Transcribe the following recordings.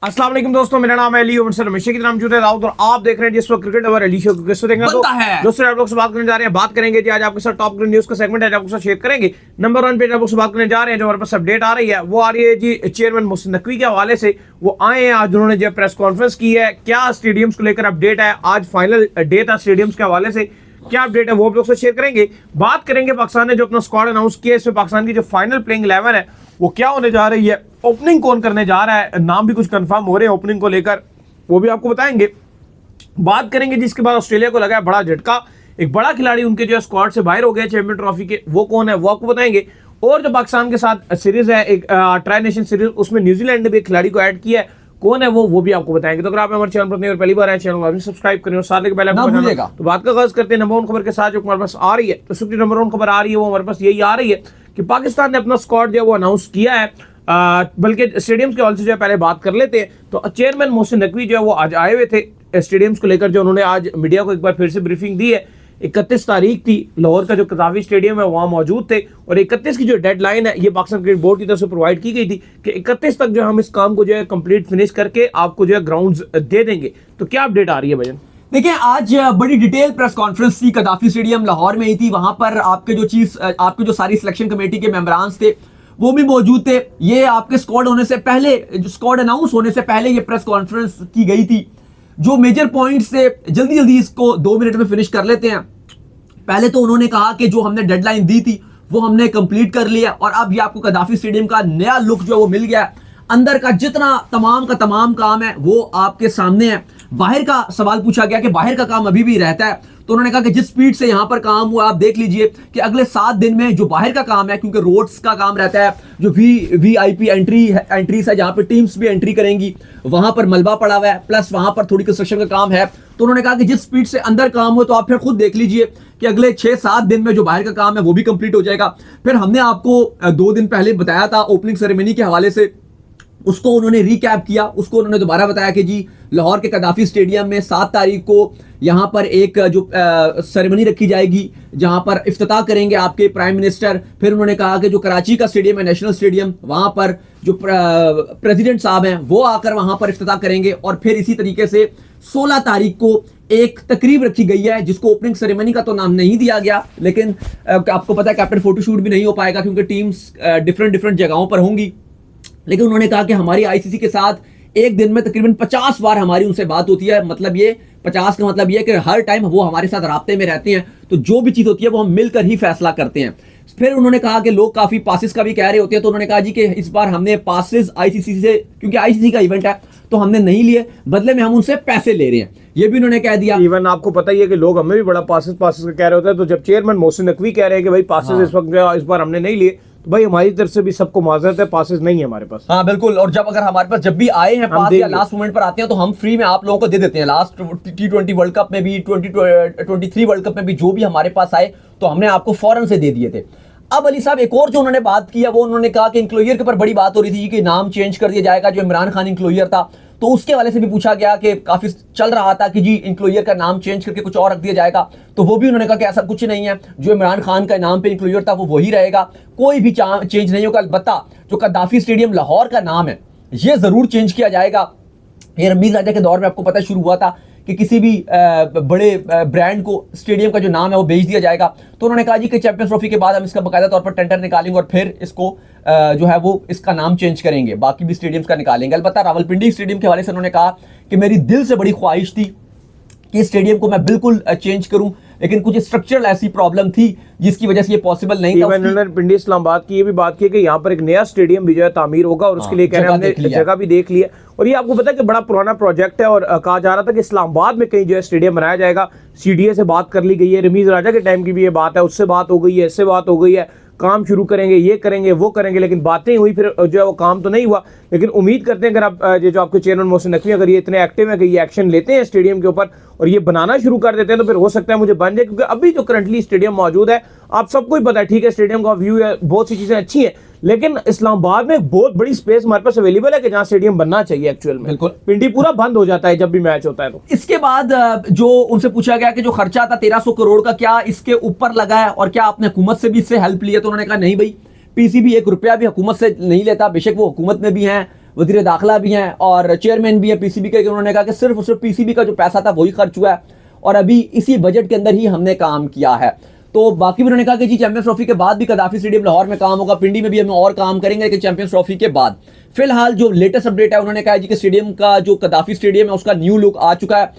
अस्सलाम वालेकुम दोस्तों, मेरा नाम है अली और हमेशा की तरह मौजूद है दाऊद और आप देख रहे हैं जिस वक्त क्रिकेट ओवर अली शो किसको देखेंगे दोस्तों आप लोग से बात करने जा रहे हैं। बात करेंगे जी आज आपके साथ टॉप न्यूज का सेगमेंट है, आपके साथ शेयर करेंगे। नंबर 1 पे आप लोग से बात करने जा रहे हैं, जो हमारे पास अपडेट आ रही है वो आ रही है जी चेयरमैन मोहसिन नकवी के हवाले से। वो आए हैं आज, उन्होंने जो प्रेस कॉन्फ्रेंस की है, क्या स्टेडियम्स को लेकर अपडेट है, आज फाइनल डे था स्टेडियम्स के हवाले से, क्या अपडेट है वो आप लोग से शेयर करेंगे। बात करेंगे पाकिस्तान ने जो अपना स्क्वाड अनाउंस किया, इसमें पाकिस्तान की जो फाइनल प्लेइंग 11 है वो क्या होने जा रही है, ओपनिंग कौन करने जा रहा है, नाम भी कुछ कंफर्म हो रहे हैं ओपनिंग को लेकर, वो भी आपको बताएंगे। बात करेंगे जिसके बाद ऑस्ट्रेलिया को लगा है बड़ा झटका, एक बड़ा खिलाड़ी उनके जो स्क्वाड से बाहर हो गया चैंपियन ट्रॉफी के, वो कौन है वो आपको बताएंगे। और जो पाकिस्तान के साथ सीरीज है एक ट्राई नेशन सीरीज, उसमें न्यूजीलैंड ने भी एक खिलाड़ी को ऐड किया है, कौन है वो भी आपको बताएंगे। तो अगर आप हमारे चैनल पर नए और पहली बार आए, चैनल को सब्सक्राइब करें और साथ में बेल आइकन दबाना। तो बात का आगाज करते हैं नंबर 1 खबर के साथ, जो हमारे पास आ रही है। तो सबसे नंबर 1 खबर आ रही है वो हमारे पास यही आ रही है कि पाकिस्तान ने अपना स्क्वाड जो है वो अनाउंस किया है, बल्कि स्टेडियम्स के हवाले से जो है पहले बात कर लेते हैं। तो चेयरमैन मोहसिन नकवी जो है वो आज आए हुए थे स्टेडियम्स को लेकर, जो उन्होंने आज मीडिया को एक बार फिर से ब्रीफिंग दी है। 31 तारीख थी, लाहौर का जो कदाफी स्टेडियम है वहां मौजूद थे, और 31 की जो डेडलाइन है ये पाकिस्तान क्रिकेट बोर्ड की तरफ से प्रोवाइड की गई थी कि 31 तक जो हम इस काम को जो है कंप्लीट फिनिश करके आपको जो है ग्राउंड्स दे देंगे। तो क्या अपडेट आ रही है भजन? देखिए, आज बड़ी डिटेल प्रेस कॉन्फ्रेंस थी, कदाफी स्टेडियम लाहौर में ही थी। वहां पर आपके जो सारी सिलेक्शन कमेटी के मेंबरान थे वो भी मौजूद थे। ये आपके स्क्वाड होने से पहले, स्क्वाड अनाउंस होने से पहले ये प्रेस कॉन्फ्रेंस की गई थी। जो मेजर पॉइंट्स थे जल्दी जल्दी इसको 2 मिनट में फिनिश कर लेते हैं। पहले तो उन्होंने कहा कि जो हमने डेडलाइन दी थी वो हमने कंप्लीट कर लिया, और अब ये आपको कदाफी स्टेडियम का नया लुक जो है वो मिल गया है। अंदर का जितना तमाम का तमाम काम है वो आपके सामने है। बाहर का सवाल पूछा गया कि बाहर का काम अभी भी रहता है, तो उन्होंने कहा कि जिस स्पीड से यहां पर काम हुआ, आप देख लीजिए कि अगले 7 दिन में जो बाहर का काम है, क्योंकि रोड्स का काम रहता है, जो वीआईपी एंट्रीज है जहां पर टीम्स भी एंट्री करेंगी, वहां पर मलबा पड़ा हुआ है, प्लस वहां पर थोड़ी कंस्ट्रक्शन का काम है। तो उन्होंने कहा कि जिस स्पीड से अंदर काम हो, तो आप फिर खुद देख लीजिए कि अगले 6-7 दिन में जो बाहर का काम है वो भी कंप्लीट हो जाएगा। फिर हमने आपको 2 दिन पहले बताया था ओपनिंग सेरेमनी के हवाले से, उसको उन्होंने रिकैप किया, उसको उन्होंने दोबारा बताया कि जी लाहौर के कदाफी स्टेडियम में 7 तारीख को यहां पर एक जो सेरेमनी रखी जाएगी जहां पर इफ्तिताह करेंगे आपके प्राइम मिनिस्टर। फिर उन्होंने कहा कि जो कराची का स्टेडियम है नेशनल स्टेडियम, वहां पर जो प्रेसिडेंट साहब हैं वो आकर वहां पर इफ्तिताह करेंगे। और फिर इसी तरीके से 16 तारीख को एक तकरीब रखी गई है जिसको ओपनिंग सेरेमनी का तो नाम नहीं दिया गया, लेकिन आपको पता है कैप्टन फोटोशूट भी नहीं हो पाएगा क्योंकि टीम्स डिफरेंट जगहों पर होंगी। लेकिन उन्होंने कहा कि हमारी आईसीसी के साथ एक दिन में तकरीबन 50 बार हमारी उनसे बात होती है। मतलब ये 50 का मतलब ये कि हर टाइम वो हमारे साथ राब्ते में रहते हैं, तो जो भी चीज होती है वो हम मिलकर ही फैसला करते हैं। फिर उन्होंने कहा कि लोग काफी पासिस का भी कह रहे होते हैं, तो उन्होंने कहा जी कि इस बार हमने पासिस आईसीसी से, क्योंकि आईसीसी का इवेंट है तो हमने नहीं लिए, बदले में हम उनसे पैसे ले रहे हैं, ये भी उन्होंने कह दिया। इवन आपको पता ही है कि लोग हमें भी बड़ा पासिस का कह रहे होते हैं, तो जब चेयरमैन मोहसिन नकवी कह रहे हैं कि भाई पासिस इस वक्त इस बार हमने नहीं लिए, तो भाई हमारी तरफ से भी सबको माजरत है, पासेस नहीं है हमारे पास। हाँ बिल्कुल, और जब अगर हमारे पास जब भी आए हैं पास या लास्ट मोमेंट पर आते हैं तो हम फ्री में आप लोगों को दे देते हैं। लास्ट T20 वर्ल्ड कप में भी, 2023 वर्ल्ड कप में भी जो भी हमारे पास आए तो हमने आपको फौरन से दे दिए थे। अब अली साहब एक और जो उन्होंने बात किया वो उन्होंने कहा कि इंक्लोयर के ऊपर बड़ी बात हो रही थी कि नाम चेंज कर दिया जाएगा, जो इमरान खान इंक्लोयर था, तो उसके हवाले से भी पूछा गया कि काफी चल रहा था कि जी इंक्लोयर का नाम चेंज करके कुछ और रख दिया जाएगा, तो वो भी उन्होंने कहा कि ऐसा कुछ नहीं है, जो इमरान खान का नाम पे इंक्लोयर था वो वही रहेगा, कोई भी चेंज नहीं होगा। अलबत्ता जो कदाफी स्टेडियम लाहौर का नाम है ये जरूर चेंज किया जाएगा। ये रमीज राजा के दौर में आपको पता शुरू हुआ था कि किसी भी बड़े ब्रांड को स्टेडियम का जो नाम है वो बेच दिया जाएगा। तो उन्होंने कहा जी कि चैंपियंस ट्रॉफी के बाद हम इसका बाकायदा तौर पर टेंडर निकालेंगे और फिर इसको जो है वो इसका नाम चेंज करेंगे, बाकी भी स्टेडियम्स का निकालेंगे। अलबत्ता रावलपिंडी स्टेडियम के हवाले से उन्होंने कहा कि मेरी दिल से बड़ी ख्वाहिश थी कि स्टेडियम को मैं बिल्कुल चेंज करूं, लेकिन कुछ स्ट्रक्चरल ऐसी प्रॉब्लम थी जिसकी वजह से ये पॉसिबल नहीं था। उन्होंने पिंडी इस्लामाबाद की ये भी बात की कि यहाँ पर एक नया स्टेडियम भी जो है तामीर होगा, और उसके लिए कह रहे हैं हमने जगह भी देख लिया। और ये आपको पता है कि बड़ा पुराना प्रोजेक्ट है, और कहा जा रहा था कि इस्लामाबाद में कहीं जो है स्टेडियम बनाया जाएगा। सीडीए से बात कर ली गई है, रमीज राजा के टाइम की भी ये बात है, उससे बात हो गई है, इससे बात हो गई है, काम शुरू करेंगे, ये करेंगे, वो करेंगे, लेकिन बातें हुई, फिर जो है वो काम तो नहीं हुआ। लेकिन उम्मीद करते हैं अगर आप जो आपके चेयरमैन मोहसिन नकवी अगर ये इतने एक्टिव है कि ये एक्शन लेते हैं स्टेडियम के ऊपर और ये बनाना शुरू कर देते हैं, तो फिर हो सकता है मुझे बन जाए। क्योंकि अभी जो करंटली स्टेडियम मौजूद है आप सबको ही पता है, ठीक है, स्टेडियम का व्यू है, बहुत सी चीजें अच्छी है, लेकिन इस्लामाबाद में बहुत बड़ी स्पेस हमारे पास अवेलेबल है कि जहां स्टेडियम बनना चाहिए एक्चुअल में। बिल्कुल, पिंडी पूरा बंद हो जाता है जब भी मैच होता है। तो इसके बाद जो उनसे पूछा गया कि जो खर्चा था 1300 करोड़ का, क्या इसके ऊपर लगा है और क्या आपने हुकूमत से भी इससे हेल्प ली है, तो उन्होंने कहा नहीं भाई, पीसीबी 1 रुपया भी हुकूमत से नहीं लेता। बेशक वो हुकूमत में भी हैं, वजीर दाखिला भी हैं और चेयरमैन भी है पीसीबी के। उन्होंने कहा कि सिर्फ और सिर्फ पीसीबी का जो पैसा था वही खर्च हुआ है और अभी इसी बजट के अंदर ही हमने काम किया है। तो बाकी भी उन्होंने कहा कि जी चैंपियंस ट्रॉफी के बाद भी कदाफी स्टेडियम लाहौर में काम होगा, पिंडी में भी हम और काम करेंगे, लेकिन चैंपियंस ट्रॉफी के बाद। फिलहाल जो लेटेस्ट अपडेट है, उन्होंने कहा जी कि स्टेडियम का जो कदाफी स्टेडियम है उसका न्यू लुक आ चुका है,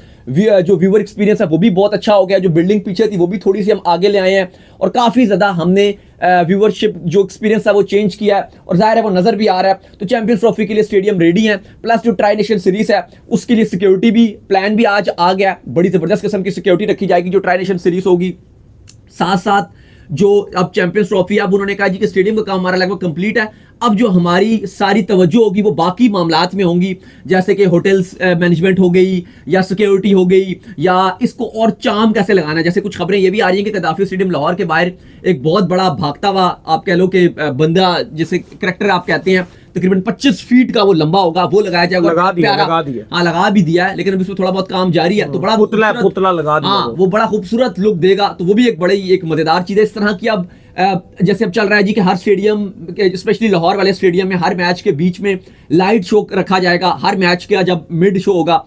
जो व्यूअर एक्सपीरियंस है वो भी बहुत अच्छा हो गया, जो बिल्डिंग पीछे थी वो भी थोड़ी सी हम आगे ले आए हैं और काफी ज्यादा हमने व्यूअरशिप जो एक्सपीरियंस है वो चेंज किया है और जाहिर है वो नजर भी आ रहा है। तो चैंपियंस ट्रॉफी के लिए स्टेडियम रेडी है, प्लस जो ट्राई नेशन सीरीज है उसके लिए सिक्योरिटी भी प्लान भी आज आ गया, बड़ी जबरदस्त किस्म की सिक्योरिटी रखी जाएगी जो ट्राई नेशन सीरीज होगी। साथ साथ जो अब चैंपियंस ट्रॉफी, अब उन्होंने कहा जी कि स्टेडियम का काम हमारा लगभग कंप्लीट है, अब जो हमारी सारी तवज्जो होगी वो बाकी मामलात में होंगी, जैसे कि होटल्स मैनेजमेंट हो गई या सिक्योरिटी हो गई या इसको और चाम कैसे लगाना है। जैसे कुछ खबरें ये भी आ रही हैं कि कदाफी स्टेडियम लाहौर के बाहर एक बहुत बड़ा भागता हुआ आप कह लो कि बंदा जिसे करैक्टर आप कहते हैं तकरीबन 25 फीट का वो लंबा होगा, वो लगाया जाएगा। लगा भी दिया है लेकिन अभी इसमें थोड़ा बहुत काम जारी है, तो बड़ा पुतला लगा दिया, वो बड़ा खूबसूरत लुक देगा, तो वो भी एक बड़ी एक मजेदार चीज है। इस तरह की अब जैसे अब चल रहा है जी कि हर स्टेडियम, स्पेशली लाहौर वाले स्टेडियम में हर मैच के बीच में लाइट शो रखा जाएगा, हर मैच का जब मिड शो होगा,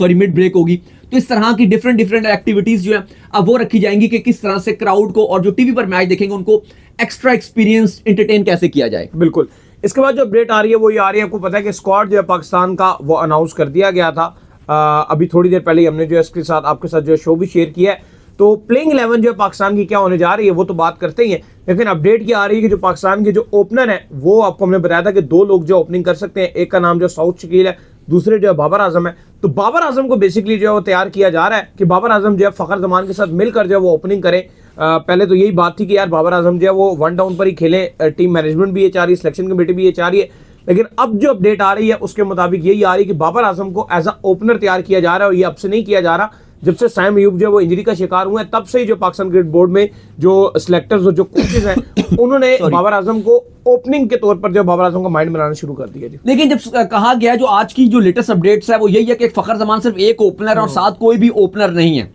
मिड ब्रेक होगी, तो इस तरह की डिफरेंट एक्टिविटीज जो है अब वो रखी जाएंगी कि किस तरह से क्राउड को और जो टीवी पर मैच देखेंगे उनको एक्स्ट्रा एक्सपीरियंस एंटरटेन कैसे किया जाए। बिल्कुल। इसके बाद जो अपडेट आ रही है वो ये आ रही है, आपको पता है कि स्क्वाड जो है पाकिस्तान का वो अनाउंस कर दिया गया था अभी थोड़ी देर पहले हमने जो है इसके साथ आपके साथ जो शो भी शेयर किया है। तो प्लेइंग 11 जो है पाकिस्तान की क्या होने जा रही है वो तो बात करते ही है, लेकिन अपडेट क्या आ रही है कि जो पाकिस्तान के जो ओपनर है वो आपको हमने बताया था कि 2 लोग जो ओपनिंग कर सकते हैं, एक का नाम जो साउथ शकील है, दूसरे जो है बाबर आजम है। तो बाबर आजम को बेसिकली जो है वो तैयार किया जा रहा है कि बाबर आजम जो है फखर जमान के साथ मिलकर जो है वो ओपनिंग करें। पहले तो यही बात थी कि यार बाबर आजम जो है वो 1 डाउन पर ही खेले, टीम मैनेजमेंट भी ये चाह रही है, सिलेक्शन कमेटी भी ये चाह रही है, लेकिन अब जो अपडेट आ रही है उसके मुताबिक यही आ रही है कि बाबर आजम को एज अ ओपनर तैयार किया जा रहा है और ये अब से नहीं किया जा रहा, जब से साइम अयूब जो है वो इंजरी का शिकार हुए हैं तब से ही जो पाकिस्तान क्रिकेट बोर्ड में जो सिलेक्टर्स और जो कोचेज हैं उन्होंने बाबर आजम को ओपनिंग के तौर पर जो बाबर आजम का माइंड बनाना शुरू कर दिया। लेकिन जब कहा गया जो आज की जो लेटेस्ट अपडेट्स है वो यही है कि फखर जमान सिर्फ एक ओपनर और साथ कोई भी ओपनर नहीं है।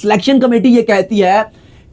सिलेक्शन कमेटी ये कहती है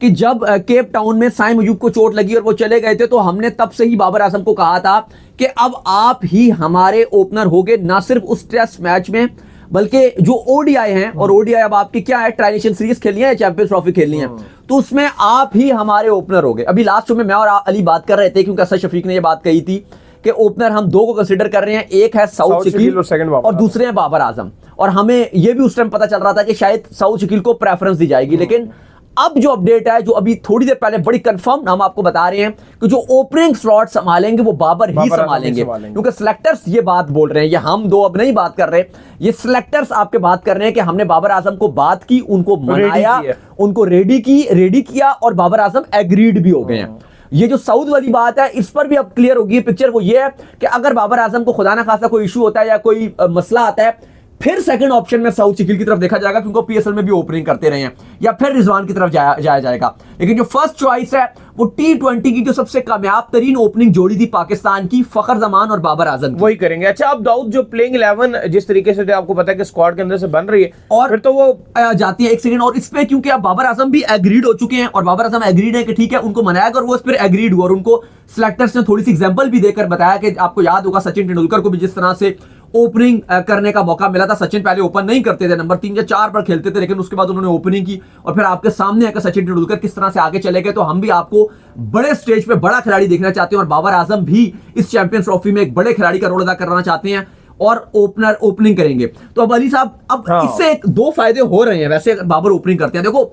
कि जब केप टाउन में साइम अयूब को चोट लगी और वो चले गए थे तो हमने तब से ही बाबर आजम को कहा था कि अब आप ही हमारे ओपनर होगे, ना सिर्फ उस टेस्ट मैच में बल्कि जो ओडीआई हैं, और ओडीआई अब आपकी क्या है, ट्राई नेशन सीरीज खेलनी है, चैंपियंस ट्रॉफी खेलनी है, तो उसमें आप ही हमारे ओपनर होगे। अभी लास्ट शो में मैं और अली बात कर रहे थे क्योंकि असद शफीक ने ये बात कही थी कि ओपनर हम 2 को कंसीडर कर रहे हैं, एक है साउथ शकील और दूसरे हैं बाबर आजम, और हमें यह भी उस टाइम पता चल रहा था कि शायद साउथ शकील को प्रेफरेंस दी जाएगी। लेकिन अब जो अपडेट है, जो अभी थोड़ी देर पहले बड़ी कंफर्म हम आपको बता रहे हैं कि जो ओपनिंग स्लॉट संभालेंगे वो बाबर ही संभालेंगे, क्योंकि सिलेक्टर्स ये बात बोल रहे हैं, ये हम 2 अब नहीं बात कर रहे, ये सिलेक्टर्स आपके बात कर रहे हैं कि हमने बाबर आजम को बात की, उनको मनाया, उनको रेडी किया और बाबर आजम एग्रीड भी हो गए हैं। ये जो साउथ वाली बात है इस पर भी अब क्लियर होगी पिक्चर, वो ये है कि अगर बाबर आजम को खुदा ना खासा कोई इशू होता है या कोई मसला आता है, फिर सेकंड ऑप्शन में साउथ शकील की तरफ देखा जाएगा क्योंकि पीएसएल में भी ओपनिंग करते रहे हैं, या फिर रिजवान की तरफ जाया जाएगा। लेकिन जो फर्स्ट चॉइस है वो T20 की जो सबसे कामयाब तरीन ओपनिंग जोड़ी थी पाकिस्तान की, फखर जमान और बाबर आजम, वही करेंगे। अच्छा, अब दाऊद जो प्लेइंग 11 जिस तरीके से आपको पता है कि स्क्वाड के अंदर से बन रही है और फिर तो वो जाती है, एक सेकंड, और इस पे क्योंकि अब बाबर आजम भी एग्रीड हो चुके हैं और बाबर आजम एग्रीड है कि ठीक है उनको मनाया और वो इस पर एग्रीड हुआ, और उनको सिलेक्टर्स ने थोड़ी सी एग्जांपल भी देकर बताया कि आपको याद होगा सचिन तेंदुलकर को भी जिस तरह से ओपनिंग करने का मौका मिला था। सचिन पहले ओपन नहीं करते थे, नंबर 3 या 4 पर खेलते थे, लेकिन उसके बाद उन्होंने ओपनिंग की और फिर आपके सामने आकर सचिन तेंदुलकर किस तरह से आगे चले गए। तो हम भी आपको बड़े स्टेज पे बड़ा खिलाड़ी देखना चाहते हैं और बाबर आजम भी इस चैंपियंस ट्रॉफी में एक बड़े खिलाड़ी का रोल अदा करना चाहते हैं और ओपनिंग करेंगे। तो अब अली साहब, अब इससे 2 फायदे हो रहे हैं वैसे बाबर ओपनिंग करते हैं। देखो,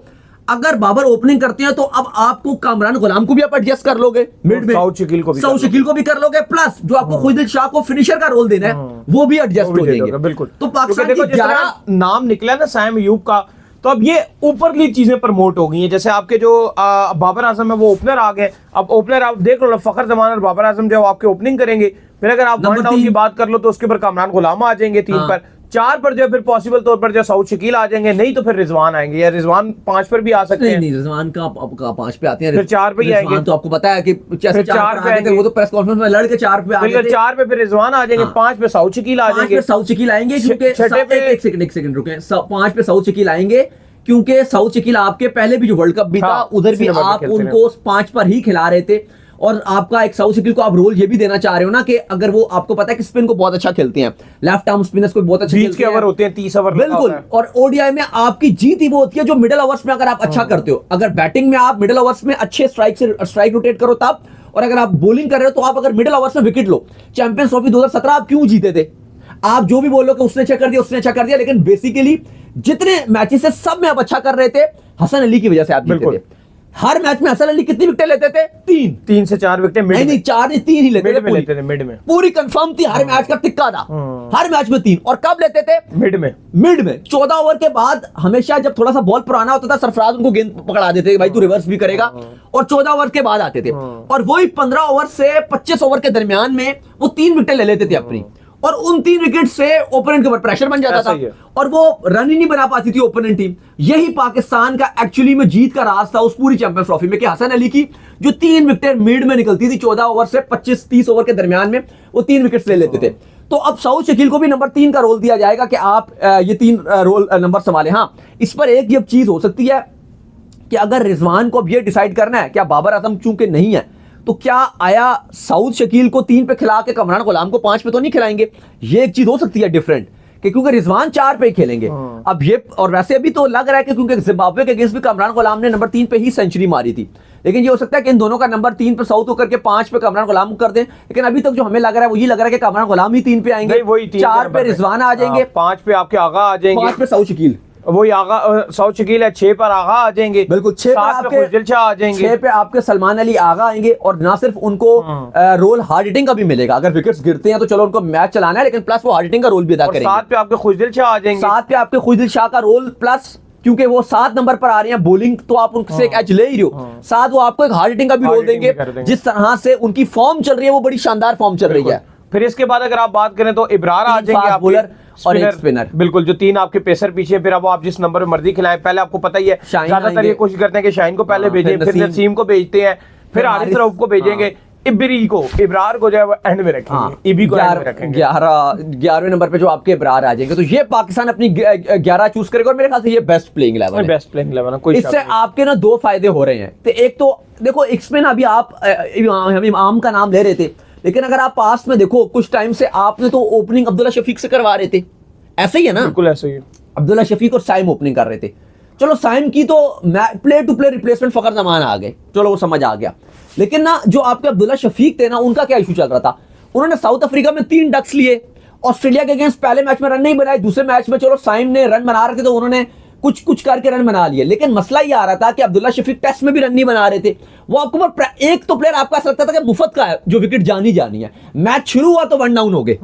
अगर बाबर ओपनिंग करते हैं तो अब आपको कामरान गुलाम को भी आप एडजस्ट कर लोगे मिड में, साउथ शकील को भी कर लोगे, प्लस जो आपको खुदिल शाह को फिनिशर का रोल देना है वो भी एडजस्ट हो जाएंगे। बिल्कुल। तो पाकिस्तान की 11 नाम निकला ना साइम अयूब का, तो अब ये ऊपरली चीजें प्रमोट हो गई हैं। जैसे आपके जो बाबर आजम है वो ओपनर आ गए, अब ओपनर आप देख लो, फखर जमान और बाबर आजम जो आपके ओपनिंग करेंगे। फिर अगर आप 1 डाउन की बात कर लो तो उसके ऊपर कामरान गुलाम आ जाएंगे 3 पर, 4 पर जो फिर पॉसिबल तौर पर जो साउथ शकील आ जाएंगे, नहीं तो फिर रिजवान आएंगे, या रिजवान 5 पर भी आ सकते हैं। नहीं, रिजवान का 5 पे आते हैं, फिर 4 पे ही आएंगे। तो आपको पता है कि 4 पे आएंगे, वो तो प्रेस कॉन्फ्रेंस में लड़ के 4 पे आएंगे, 4 पे फिर रिजवान आ जाएंगे, 5 पे साउथ शकील आ जाएंगे, साउथ शकील आएंगे क्योंकि एक सेकंड रुके, 5 पे साउथ शकील आएंगे क्योंकि साउथ शकील आपके पहले भी जो वर्ल्ड कप भी था उधर भी आप उनको 5 पर ही खिला रहे थे और आपका एक साउथ शकील को आप रोल ये भी देना चाह रहे हो ना कि अगर वो आपको पता है कि स्पिन को बहुत अच्छा खेलते हैं, लेफ्ट आर्म स्पिनर्स को बहुत अच्छा खेलते हैं, ओवर होते हैं 30 ओवर बिल्कुल। और ओडीआई में आपकी जीत ही वो होती है जो मिडिल ओवर्स में अगर आप अच्छा करते हो। अगर बैटिंग में आप मिडिल ओवर्स में अच्छे स्ट्राइक रोटेट करो तब, और अगर आप बॉलिंग कर रहे हो तो आप अगर मिडिल ओवर्स में विकेट लो। चैंपियंस ट्रॉफी 2017 आप क्यों जीते थे? आप जो भी बोलो कि उसने अच्छा कर दिया, उसने अच्छा कर दिया, लेकिन बेसिकली जितने मैचेस है सब में आप अच्छा कर रहे थे, हसन अली की वजह से आप जीते थे। हर मैच में हसन अली कितनी विकेट लेते थे? 3 से 4 विकेट। नहीं 4 नहीं 3 ही लेते थे। मिड में पूरी कंफर्म थी, हर मैच का टिक्का था, हर मैच में 3। और कब लेते थे? मिड में 14 ओवर के बाद। हमेशा जब थोड़ा सा बॉल पुराना होता था, सरफराज उनको गेंद पकड़ा देते थे, भाई तू रिवर्स भी करेगा, और 14 ओवर के बाद आते थे। और वही 15 ओवर से 25 ओवर के दरमियान में वो 3 विकेट ले लेते थे अपनी, और उन 3 विकेट से ओपोनेंट के ऊपर प्रेशर बन जाता था और वो रन ही नहीं बना पाती थी ओपोनेंट टीम। यही पाकिस्तान का एक्चुअली में जीत का राज था उस पूरी चैंपियंस ट्रॉफी में, कि हसन अली की जो 3 विकेट मिड में निकलती थी 14 ओवर से 25-30 ओवर के दरमियान में, वो 3 विकेट ले लेते थे। तो अब साउथ शकील को भी नंबर 3 का रोल दिया जाएगा कि आप ये 3 रोल नंबर संभालें। हाँ, इस पर एक ये चीज हो सकती है कि अगर रिजवान को अब ये डिसाइड करना है, क्या बाबर आजम चूंकि नहीं है तो क्या आया साउथ शकील को 3 पे खिला के कमरान गुलाम को 5 पे तो नहीं खिलाएंगे? ये एक चीज हो सकती है डिफरेंट, कि क्योंकि रिजवान 4 पे ही खेलेंगे अब ये। और वैसे भी तो लग रहा है कि क्योंकि जिम्बाब्वे के अगेंस्ट भी कमरान गुलाम ने नंबर 3 पे ही सेंचुरी मारी थी, लेकिन ये हो सकता है कि इन दोनों का नंबर 3 पे साउथ होकर के 5 पे कमरान गुलाम कर दें। लेकिन अभी तक जो हमें लग रहा है वो ये लग रहा है कि कमरान गुलाम ही 3 पे आएंगे, 4 पे रिजवान आ जाएंगे, 5 पे आपके आगा आ जाएंगे, 5 पे साउथ शकील, वही आगा साउथ शकील है, 6 पर आगा आ जाएंगे, बिल्कुल 6 पे आपके खुजदिल शाह आ जाएंगे, 6 पे आपके सलमान अली आगा आएंगे। और ना सिर्फ उनको रोल हार्ड हिटिंग का भी मिलेगा, अगर विकेट्स गिरते हैं तो चलो उनको मैच चलाना है, लेकिन प्लस वो हार्ड हिटिंग का रोल भी अदा करेंगे। 7 पे आपके खुजदिल शाह आ जाएंगे, 7 पे आपके खुजदिल शाह का रोल, प्लस क्योंकि वो 7 नंबर पर आ रहे हैं, बॉलिंग तो आप उनसे एक एज ले ही रहे हो, 7 वो आपको एक हार्ड हिटिंग का भी रोल देंगे। जिस तरह से उनकी फॉर्म चल रही है वो बड़ी शानदार फॉर्म चल रही है। फिर इसके बाद अगर आप बात करें तो इब्रार आ जाएंगे, बॉलर और एक स्पिनर, बिल्कुल, जो 3 आपके पेसर पीछे। फिर अब आप जिस नंबर पे मर्जी खिलाएं, पहले आपको पता ही है ज्यादातर ये कोशिश करते हैं कि शाहीन को पहले भेजें, फिर नसीम को भेजते हैं, फिर हारिस रऊफ को भेजेंगे, इब्री को, इब्रार को जो है वो एंड में रखेंगे, इबी को एंड में रखेंगे। 11वें नंबर पे जो आपके इब्रार आ जाएंगे, तो ये पाकिस्तान अपनी 11 चूज करेगा और मेरे ख्याल से ये बेस्ट प्लेइंग 11 है, बेस्ट प्लेइंग 11 है। कोई इससे आपके ना 2 फायदे हो रहे हैं। तो एक तो देखो इसमें ना, अभी आप हम इमाम का नाम ले रहे थे, लेकिन अगर आप पास में देखो कुछ टाइम से आपने तो ओपनिंग अब्दुल्ला शफीक से करवा रहे थे, ऐसे ही है ना? बिल्कुल ऐसे ही। अब्दुल्ला शफीक और साइम ओपनिंग कर रहे थे। चलो साइम की तो प्ले टू प्ले रिप्लेसमेंट फखर जमान आ गए, चलो वो समझ आ गया। लेकिन ना जो आपके अब्दुल्ला शफीक थे ना, उनका क्या इशू चल रहा था? उन्होंने साउथ अफ्रीका में 3 डक्स लिए, ऑस्ट्रेलिया के अगेंस्ट पहले मैच में रन नहीं बनाए, दूसरे मैच में चलो साइम ने रन बना रहे थे तो उन्होंने कुछ करके रन बना लिए। लेकिन मसला ये आ रहा था कि अब्दुल्ला शफीक टेस्ट में भी रन नहीं बना रहे थे। वो आपको एक तो प्लेयर आपका ऐसा लगता था कि मुफ्त का है, जो विकेट जानी है। मैच शुरू हुआ तो 1 डाउन हो गए,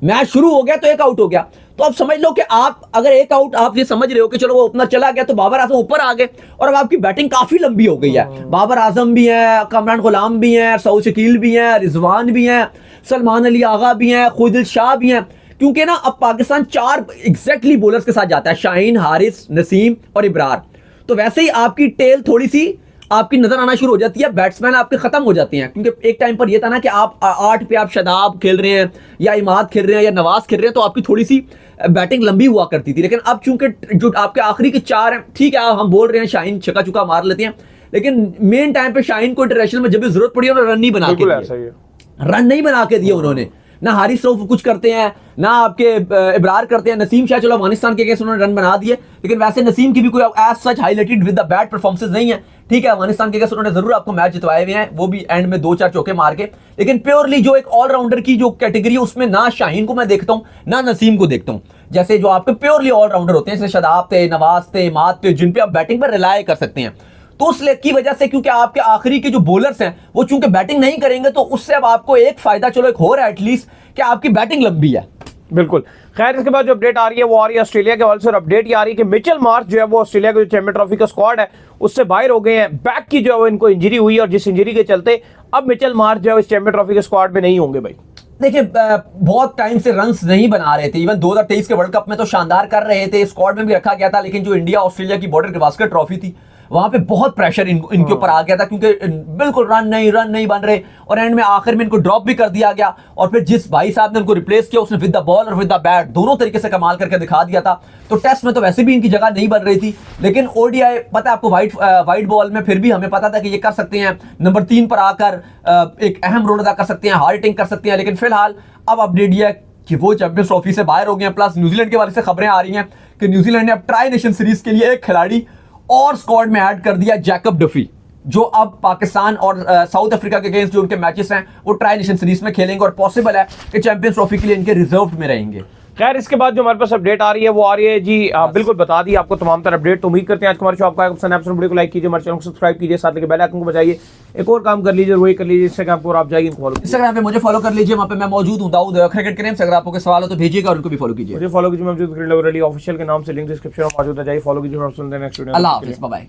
मैच शुरू हो गया तो 1 आउट हो गया। तो अब समझ लो कि आप अगर 1 आउट आप ये समझ रहे हो कि चलो वो ओपनर चला गया तो बाबर आजम ऊपर आ गए, और अब आपकी बैटिंग काफी लंबी हो गई है। बाबर आजम भी है, कमरान गुलाम भी है, साउथ शकील भी है, रिजवान भी है, सलमान अली आगा भी है, खुजदिल शाह भी है। क्योंकि ना अब पाकिस्तान 4 एग्जैक्टली बॉलर्स के साथ जाता है, शाहीन, हारिस, नसीम और इब्रार। तो वैसे ही आपकी टेल थोड़ी सी आपकी नजर आना शुरू हो जाती है, बैट्समैन आपके खत्म हो जाते हैं। क्योंकि एक टाइम पर यह था ना कि आप 8 पे आप शदाब खेल रहे हैं या इमाद खेल रहे हैं या नवाज खेल रहे हैं, तो आपकी थोड़ी सी बैटिंग लंबी हुआ करती थी। लेकिन अब चूंकि जो आपके आखिरी के 4 हैं, ठीक है हम बोल रहे हैं शाहीन छक्का चुका मार लेते हैं, लेकिन मेन टाइम पे शाहीन को इंटरनेशनल में जब भी जरूरत पड़ी उन्होंने रन नहीं बना के दिए उन्होंने। ना हारिस रऊफ कुछ करते हैं, ना आपके इब्रार करते हैं। नसीम शाह चलो अफगानिस्तान के अगेंस्ट उन्होंने रन बना दिए, लेकिन वैसे नसीम की भी कोई as such highlighted with the bad performances नहीं है। ठीक है, अफगानिस्तान के अगेंस्ट उन्होंने जरूर आपको मैच जितवाए हुए हैं, वो भी एंड में 2-4 चौके मार के। लेकिन प्योरली जो एक ऑलराउंडर की जो कैटेगरी है उसमें ना शाहीन को मैं देखता हूं ना नसीम को देखता हूं। जैसे जो आपके प्योरली ऑलराउंडर होते हैं, जैसे शदाब थे, नवाज थे, इमाद थे, जिन पे आप बैटिंग पर रिलाय कर सकते हैं। तो उस की वजह से क्योंकि आपके आखिरी के जो बॉलर्स हैं वो चूंकि बैटिंग नहीं करेंगे, तो उससे अब आपको एक फायदा चलो एक हो रहा है एटलीस्ट कि आपकी बैटिंग लंबी है। बिल्कुल। खैर इसके बाद जो अपडेट आ रही है वो आ रही है ऑस्ट्रेलिया के हवाले से, और अपडेट ये आ रही है कि मिचेल मार्श जो है वो ऑस्ट्रेलिया के जो चैंपियन ट्रॉफी का स्क्वाड है उससे बाहर हो गए हैं। बैक की जो है वो इनको इंजरी हुई है, और जिस इंजरी के चलते अब मिचेल मार्श जो है इस चैंपियन ट्रॉफी के स्क्वाड में नहीं होंगे। भाई देखिए बहुत टाइम से रन्स नहीं बना रहे थे, इवन 2023 के वर्ल्ड कप में तो शानदार कर रहे थे, स्क्वाड में भी रखा गया था। लेकिन जो इंडिया ऑस्ट्रेलिया की बॉर्डर गावस्कर ट्रॉफी थी वहां पे बहुत प्रेशर इनके ऊपर आ गया था, क्योंकि बिल्कुल रन नहीं बन रहे, और एंड में आखिर में इनको ड्रॉप भी कर दिया गया। और फिर जिस भाई साहब ने उनको रिप्लेस किया, उसने विद द बॉल और विद द बैट दोनों तरीके से कमाल करके दिखा दिया था। तो टेस्ट में तो वैसे भी इनकी जगह नहीं बन रही थी, लेकिन ओडीआई पता है आपको, वाइट बॉल में फिर भी हमें पता था कि ये कर सकते हैं, नंबर 3 पर आकर एक अहम रोल अदा कर सकते हैं, हार्ड हिटिंग कर सकते हैं। लेकिन फिलहाल अब अपडेट ये है कि वो चैंपियंस ट्रॉफी से बाहर हो गए हैं। प्लस न्यूजीलैंड के बारे से खबरें आ रही हैं कि न्यूजीलैंड ने अब ट्राई नेशन सीरीज के लिए एक खिलाड़ी और स्क्वाड में ऐड कर दिया, जैकब डफी, जो अब पाकिस्तान और साउथ अफ्रीका के अगेंस्ट जो उनके मैचेस हैं वो ट्राई नेशन सीरीज में खेलेंगे, और पॉसिबल है कि चैंपियंस ट्रॉफी के लिए इनके रिजर्व में रहेंगे। खैर, इसके बाद जो हमारे पास अपडेट आ रही है वो आ रही है जी, बिल्कुल बता दी आपको तमाम तरह अपडेट। तो उम्मीद करते हैं आज हमारे शो आपको आएगा पसंद। वीडियो को लाइक कीजिए, हमारे चैनल को सब्सक्राइब कीजिए, साथ लेके बेल आइकन को बजाइए। एक और काम कर लीजिए, वही कर लीजिए इंस्टाग्राम पर, आप जाइए इनको फॉलो, इंस्टाग्राम पे मुझे फॉलो कर लीजिए, वहां पे मैं मौजूद हूं, दाऊद क्रिकेट के नेम से। अगर आपको कोई सवाल हो तो भेजिएगा और उनको भी फॉलो कीजिए। मुझे फॉलो कीजिए, मैं मौजूद क्रिकेट लवर अली ऑफिशियल के नाम से, लिंक डिस्क्रिप्शन में मौजूद है, जाइए फॉलो कीजिए। नेक्स्ट वीडियो, अल्लाह हाफिज़, बाय बाय।